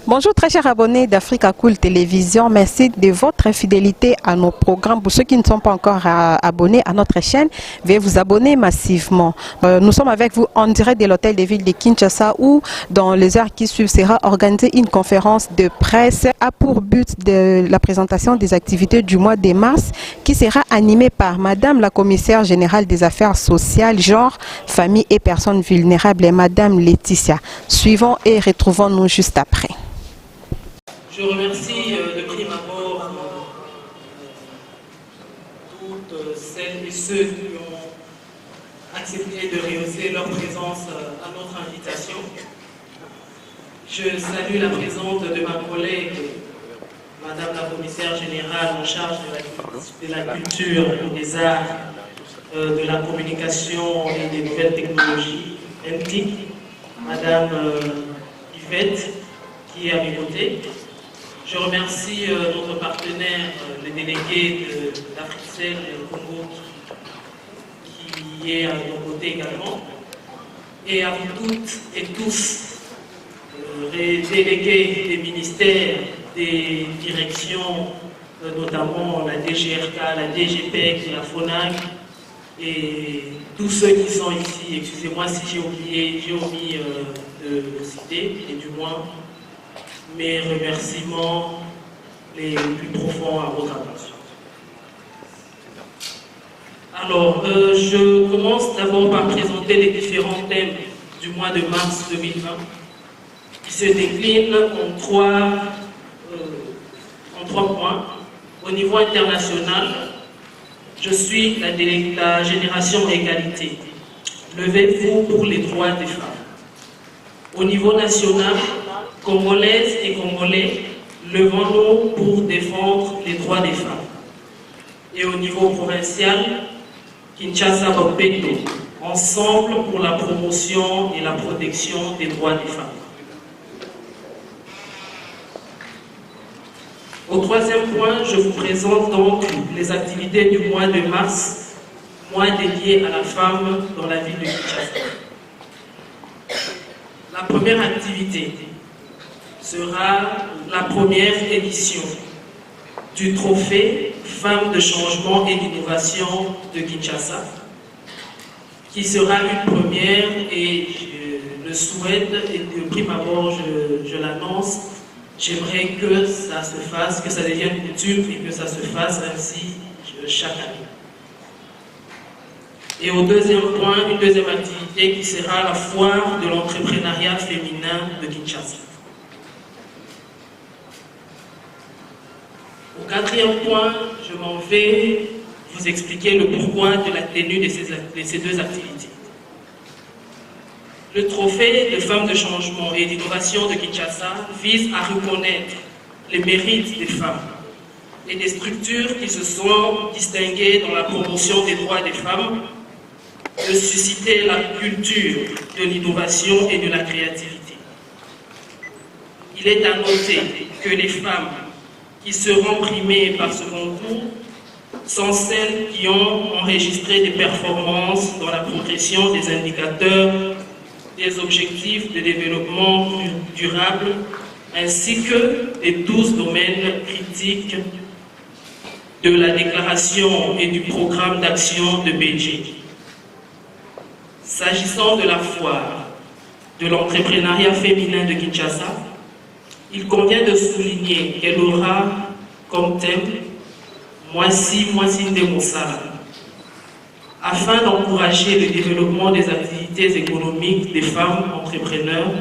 Bonjour très chers abonnés d'Africa Cool Télévision, merci de votre fidélité à nos programmes. Pour ceux qui ne sont pas encore abonnés à notre chaîne, veuillez vous abonner massivement. Nous sommes avec vous en direct de l'hôtel de ville de Kinshasa où dans les heures qui suivent sera organisée une conférence de presse à pour but de la présentation des activités du mois de mars qui sera animée par Madame la commissaire générale des affaires sociales, genre, famille et personnes vulnérables et Madame Laetitia. Suivons et retrouvons-nous juste après. Je remercie de prime abord toutes celles et ceux qui ont accepté de rehausser leur présence à notre invitation. Je salue la présence de ma collègue, Madame la commissaire générale en charge de la culture et des arts, de la communication et des nouvelles technologies, MTIC, Madame Yvette, qui est à mes côtés. Je remercie notre partenaire, le délégué d'Africel Congo, qui est à nos côtés également. Et à vous toutes et tous, les délégués des ministères, des directions, notamment la DGRK, la DGPEC, la FONAC, et tous ceux qui sont ici. Excusez-moi si j'ai omis de le citer, et du moins, mes remerciements les plus profonds à votre attention. Alors, je commence d'abord par présenter les différents thèmes du mois de mars 2020 qui se déclinent en trois points. Au niveau international, je suis la génération égalité. Levez-vous pour les droits des femmes. Au niveau national, Congolaises et Congolais, levons-nous pour défendre les droits des femmes. Et au niveau provincial, Kinshasa Bopeto, ensemble pour la promotion et la protection des droits des femmes. Au troisième point, je vous présente donc les activités du mois de mars, mois dédié à la femme dans la ville de Kinshasa. La première activité sera la première édition du trophée Femmes de changement et d'innovation de Kinshasa, qui sera une première et je le souhaite et de prime abord je l'annonce, j'aimerais que ça se fasse, que ça devienne coutume et que ça se fasse ainsi chaque année. Et au deuxième point, une deuxième activité qui sera la foire de l'entrepreneuriat féminin de Kinshasa. Au quatrième point, je m'en vais vous expliquer le pourquoi de la tenue de ces deux activités. Le trophée de femmes de changement et d'innovation de Kinshasa vise à reconnaître les mérites des femmes et des structures qui se sont distinguées dans la promotion des droits des femmes, de susciter la culture de l'innovation et de la créativité. Il est à noter que les femmes qui seront primées par ce concours sont celles qui ont enregistré des performances dans la progression des indicateurs des objectifs de développement durable ainsi que des 12 domaines critiques de la déclaration et du programme d'action de Beijing. S'agissant de la foire de l'entrepreneuriat féminin de Kinshasa, il convient de souligner qu'elle aura comme thème Mwasi de Moussala, afin d'encourager le développement des activités économiques des femmes entrepreneurs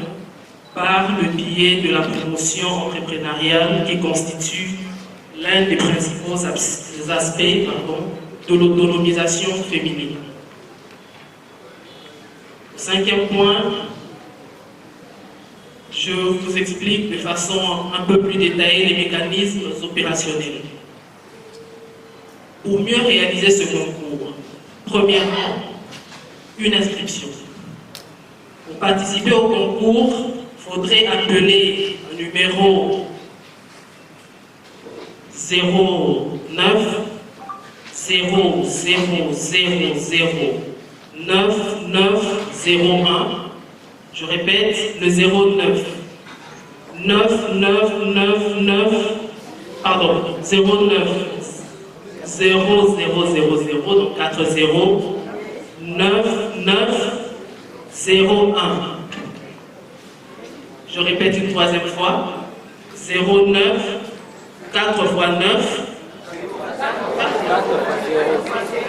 par le biais de la promotion entrepreneuriale qui constitue l'un des principaux aspects de l'autonomisation féminine. Cinquième point, je vous explique de façon un peu plus détaillée les mécanismes opérationnels. Pour mieux réaliser ce concours, premièrement, une inscription. Pour participer au concours, il faudrait appeler un numéro 09 0000 9901. Je répète, le 09 donc 40 9901. Je répète une troisième fois. 09 4 x 9.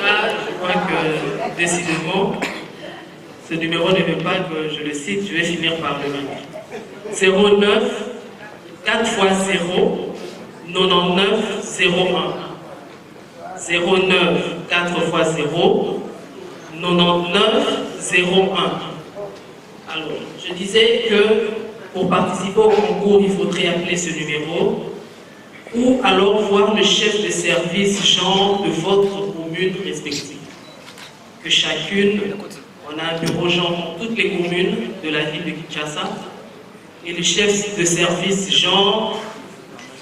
Là, je crois que décidément, ce numéro ne veut pas que je le cite, je vais finir par le mettre. 09 4 x 0 99 01. 09 4 x 0 99 01. Alors, je disais que pour participer au concours, il faudrait appeler ce numéro ou alors voir le chef de service genre de votre commune respective. Que chacune, on a un bureau genre dans toutes les communes de la ville de Kinshasa et le chef de service genre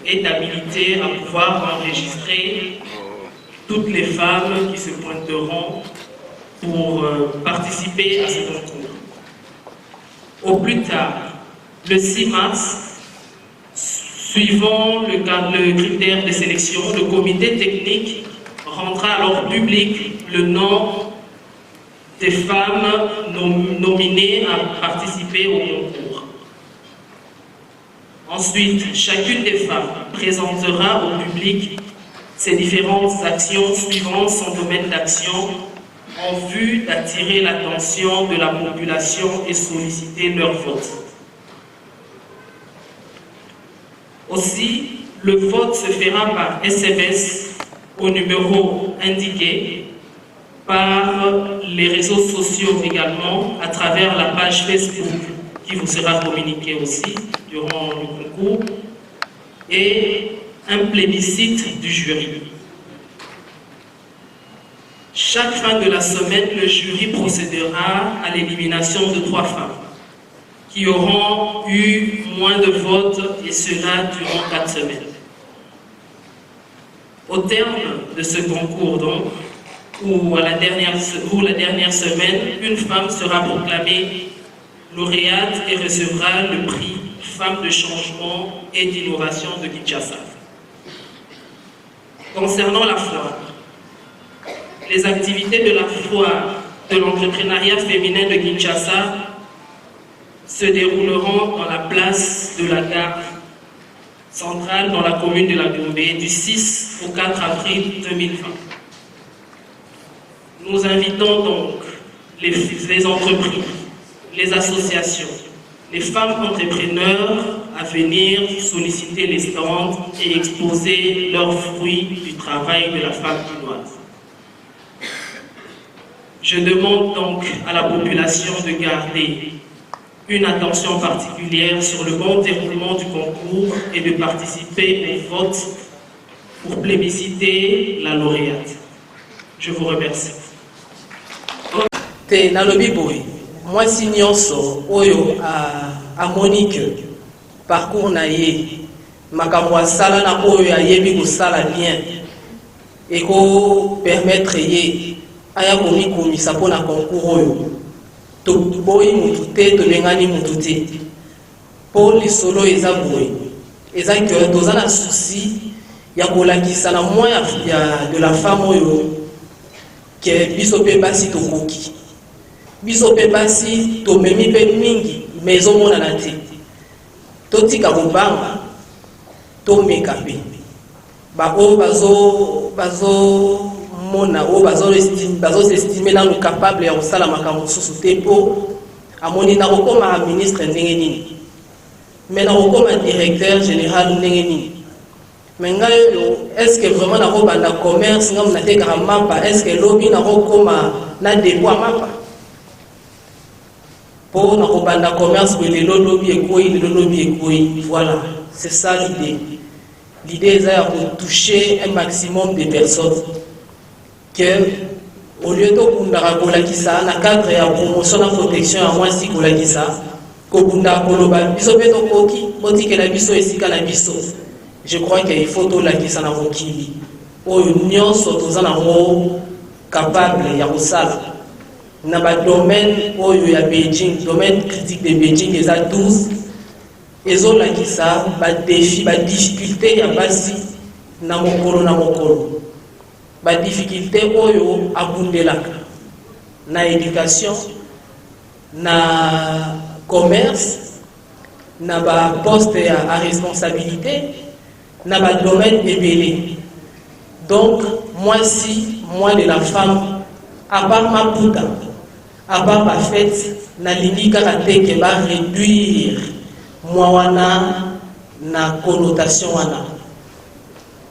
est habilité à pouvoir enregistrer toutes les femmes qui se pointeront pour participer à ce concours. Au plus tard, le 6 mars, suivant le critère de sélection, le comité technique rendra alors public le nom des femmes nominées à participer au concours. Ensuite, chacune des femmes présentera au public ses différentes actions suivant son domaine d'action en vue d'attirer l'attention de la population et solliciter leur vote. Aussi, le vote se fera par SMS au numéro indiqué, par les réseaux sociaux également, à travers la page Facebook qui vous sera communiquée aussi durant le concours, et un plébiscite du jury. Chaque fin de la semaine, le jury procédera à l'élimination de 3 femmes qui auront eu moins de votes, et cela durant 4 semaines. Au terme de ce concours, donc, ou la dernière semaine, une femme sera proclamée lauréate et recevra le prix Femme de changement et d'innovation de Kinshasa. Concernant la foire, les activités de la foire de l'entrepreneuriat féminin de Kinshasa se dérouleront dans la place de la gare centrale dans la commune de la Gombe du 6 au 4 avril 2020. Nous invitons donc les entreprises, les associations, les femmes entrepreneurs à venir solliciter les stands et exposer leurs fruits du travail de la femme chinoise. Je demande donc à la population de garder une attention particulière sur le bon déroulement du concours et de participer au vote pour plébisciter la lauréate. Je vous remercie. Te nalobi boy, moi si nyonso oyo a Monique parcours na ye makambo sala na oyo ayebi ko sala bien et ko permettre ye aya komi komisa pona concours oyo to boy mutu te to bengani mutu te po lisolo eza boy eza que toza na souci ya kolakisa na moya de la femme oyo ke biso pe basi to koki biso pe basi to memi pe mingi mezo mona na te to tika kobanga to meka pe ba o bazo mona o bazo estimer na capable ya kosala makambo susu te po amoni na kokoma ministre ndenge nini mais na kokoma directeur général ndenge nini mais ngayo est-ce que vraiment na kobanda commerce ngam na te mapa est-ce que lobby na kokoma na dépôt mapa pour na kobanda commerce que le lobby ekoi voilà c'est ça l'idée. L'idée est de toucher un maximum de personnes que au lieu de kundara kolakisa na cadre ya promotion na protection ya moi si kolakisa ko kunda koloba biso pe to koki botike la biso esika na biso. Je crois qu'il faut to lakisa na mokili oyo nyonso tozana mo capable ya kosala na ba domaine oyo ya Beijing, domaine critique de Beijing eza 12 ezolakisa badefi badifficulté ya basi na mokolo badifficulté oyo abundelaka na éducation na commerce na baposte à responsabilité na badomaine ebele. Donc moi de la femme à part ma puta à part ma fête na lingi kaka te ke ba réduire moi wana na connotation wana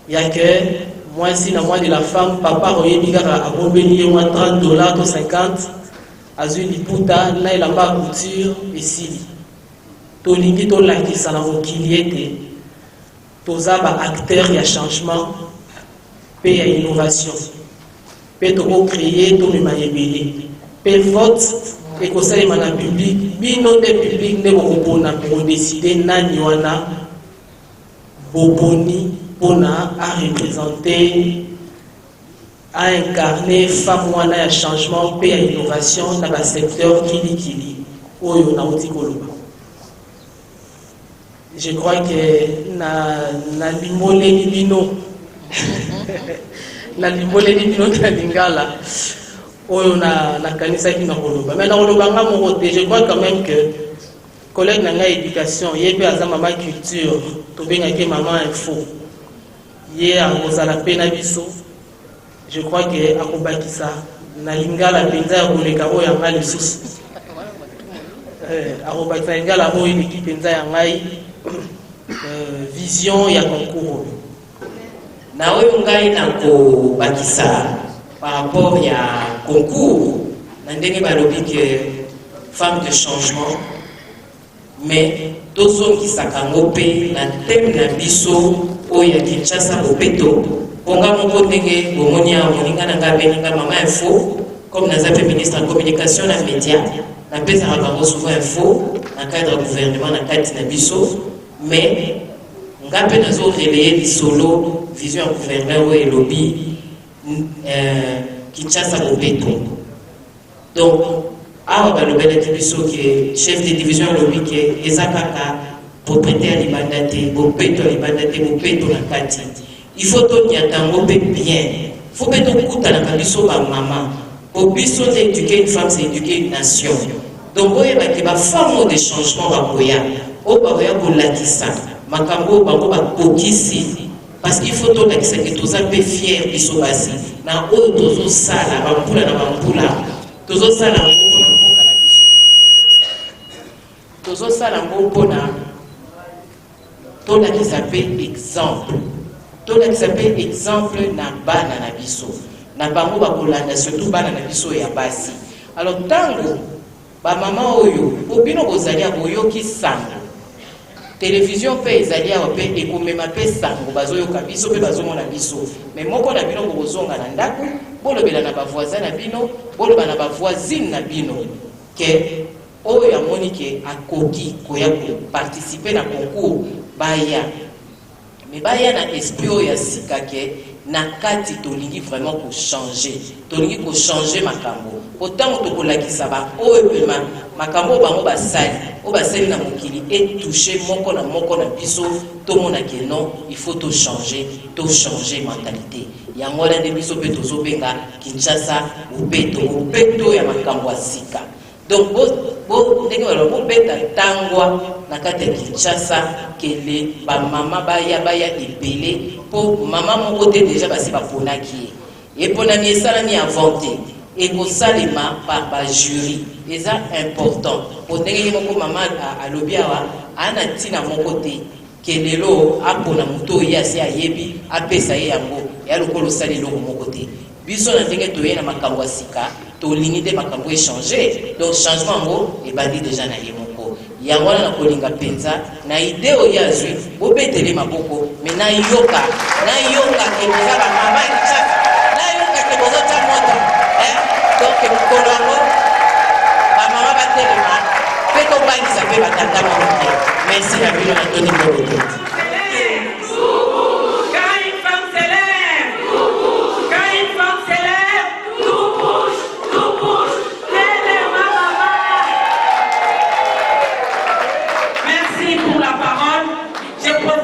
ya que moi de la femme papa oyebi kaka abombeli ye $30 to 50 azwi liputa na elamba couture esili tolingi tolakisa na mokili ete toza baacteur ya changement mpe ya innovation mpe tokocreye tomema ebele mpe vote ekosalema na public bino nde public nde bokopona kodeside nani wana boboni mpona areprésente aincarner femme wana ya changement mpe ya innovation na basecteur kilikili oyo nauti koloba. Je crois que na limoleli bino na limoleli bino na lingala oyo na kanisaki na koloba. Mais na koloba nga moko te, je crois quand même que collègue na nga éducation ye pe aza mama culture tobengaki mama info ye akozala pe na biso. Je crois que akobakisa na lingala penza ya koleka oyo yanga lisusu akobakisa na lingala oyo eleki penza ya ngai vision ya concours na oyo ngai nakobakisa par rapport ya concours na ndenge balobi ke femme de changement mais tozongisaka ngo mpe na teme na biso oyo ya Kinshasa bopeto ponga moko ndenge bomoni ya moninga na nga beninga mama info comme naza pe ministre en communication na média napesaka bango souvent info na cadre ya gouvernement na kati na biso mais nga mpe nazo relayer lisolo vision ya gouverneur oyo elobi Kinshasa bopeto. Donc awa balobelaki biso ke chef de division elobi ke eza kaka propriété ya libanda te bopeto ya libanda te bopeto na kati il faut toniata yango mpe bien faut mpe tokutanaka biso bamama po biso te éduquer une femme c'est éduquer une nation. Donc oyebaki bafemme de changement bakoya oyo bakoya kolakisa makambo bango bakokisi parce qu'il faut tolakisa ke toza mpe fier biso basi na oyo tozosala bambula na bambula tozosala ngo mpona mboka na biso tozosala ngo mpona tolakisa mpe exemple na bana na biso na bango bakolanda surtout bana na biso ya basi. Alors tango bamama oyo bobino bozali ya boyoki sango télévision mpe ezali awa mpe ekomema mpe sango bazoyoka biso mpe bazomona biso mais moko na bino bokozonga na ndako bolobela na bavoisin na bino boloba na bavoisine na bino ke oyo amoni ke akoki koya koparticipe na concours baya mais baya na esprit oyo ya sika ke na kati tolingi vraiment kochanger makambo otango tokolakisa ba oyo pema makambo bango basali na mokili etouche moko na biso tomona ke non il faut changer mentalité yango wana nde biso mpe tozobenga Kinshasa bopeto ya makambo ya sika. Donc ndenge baloba bobeta tangwa na kati ya Kinshasa kele bamama baya ebele po mama moko te déjà basi baponaki ye eponami esalami avant te ekosalema par bajury eza important po ndenge moko mama alobi awa ana ntina moko te kelelo apona moto oyo asi ayebi apesa ye yango ya lokolo osali eloko moko te biso na ndenge toye na makambo ya sika tolingi nde makambo echange. Donc changement yango ebandi déjà na ye moko yango wana na kolinga mpenza na ide oyo azwi bobetele maboko me nayoka ke boza bamama Kinshasa nayoka ke bozotya moto donc mokolo yango bamama batelema mpe tobangisa mpe batata moke merci na bino na toni moko. Pour la parole.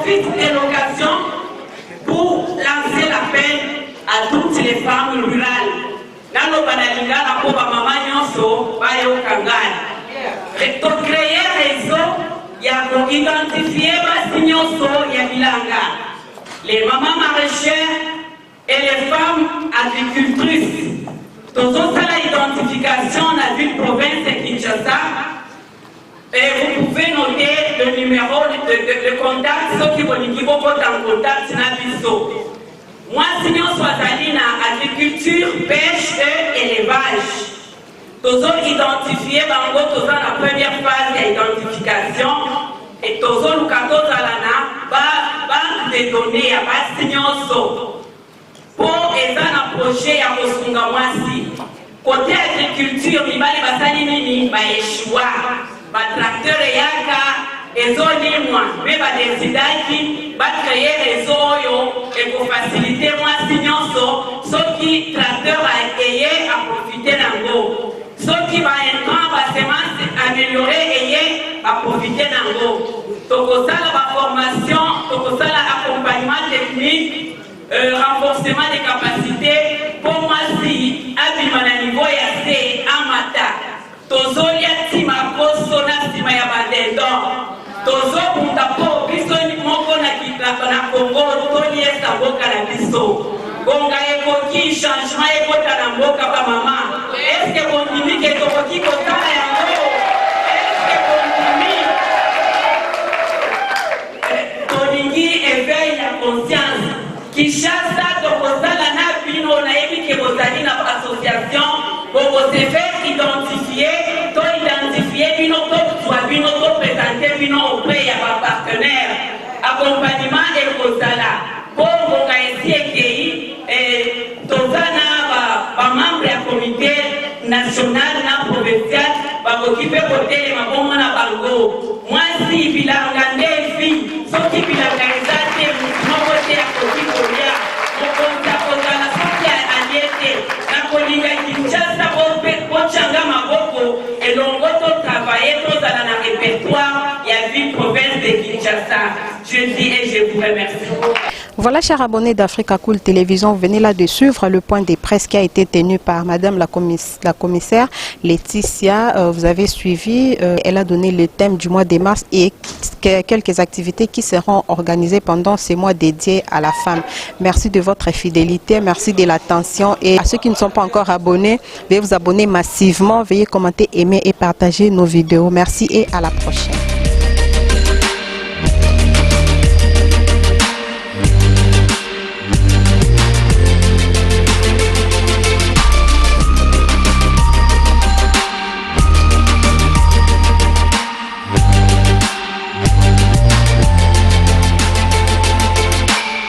profite de l'occasion pour lancer l'appel à toutes les femmes rurales. Nalo banalingana pour maman nyonso bayo kangana. Pour créer réseau, il y a pour identifier basi nyonso ya bilanga. Les mamans maraîchères et les femmes agricultrices. Tous ça la identification dans la ville province de Kinshasa. Et vous pouvez noter le numéro de contact, ceux qui vont en contact dans moi, sinon, soit allé dans agriculture, pêche et élevage. Tous identifiés, dans la première phase d'identification. Et tous les cantos à la banque de données à Bastignon. Pour les approcher à Kosungamwasi. Côté agriculture, il va les basali nini, ba échoua, ba tracteur et yaka, et zone moi, mais ba décidaki, ba créer les oyo, et pour faciliter moi signonso, ceux qui tracteur a ayé à profiter d'ango. Ceux qui va entrer ba semence améliorer ayé à profiter d'ango. Donc ça la formation, donc ça l'accompagnement technique. Renforcement des capacités pour moi si abimana niveau ya se amata tozolia tima kosona tima ya badendo tozo punta po biso ni moko na kitaka na Congo tolie sa boka na biso gonga ekoki changement ekota na mboka ba mama est-ce que continue que tokoki kotala yango est-ce que continue tolingi éveil la conscience Kinshasa, Tokozala na bino na yebi ke bozali na association, bobo se faire identifier, to identifier bino to soit bino to présenter bino auprès ya ba partenaire, accompagnement et kozala. Bongo ka esi et tozana ba membre ya comité national na provincial ba okipe côté ma bongo na bango. Moi si bilanga ndefi, so ki bilanga ezate mo côté ya côté kolia, mo konta konta na soki aliete, na kolinga Kinshasa ko changa maboko et longo to travailler to dans la répertoire ya ville province de Kinshasa. Je dis et je vous remercie. Voilà, chers abonnés d'Africa Cool Télévision, vous venez là de suivre le point de presse qui a été tenu par Madame la commissaire Laetitia. Vous avez suivi, elle a donné le thème du mois de mars et quelques activités qui seront organisées pendant ces mois dédiés à la femme. Merci de votre fidélité, merci de l'attention et à ceux qui ne sont pas encore abonnés, veuillez vous abonner massivement, veuillez commenter, aimer et partager nos vidéos. Merci et à la prochaine.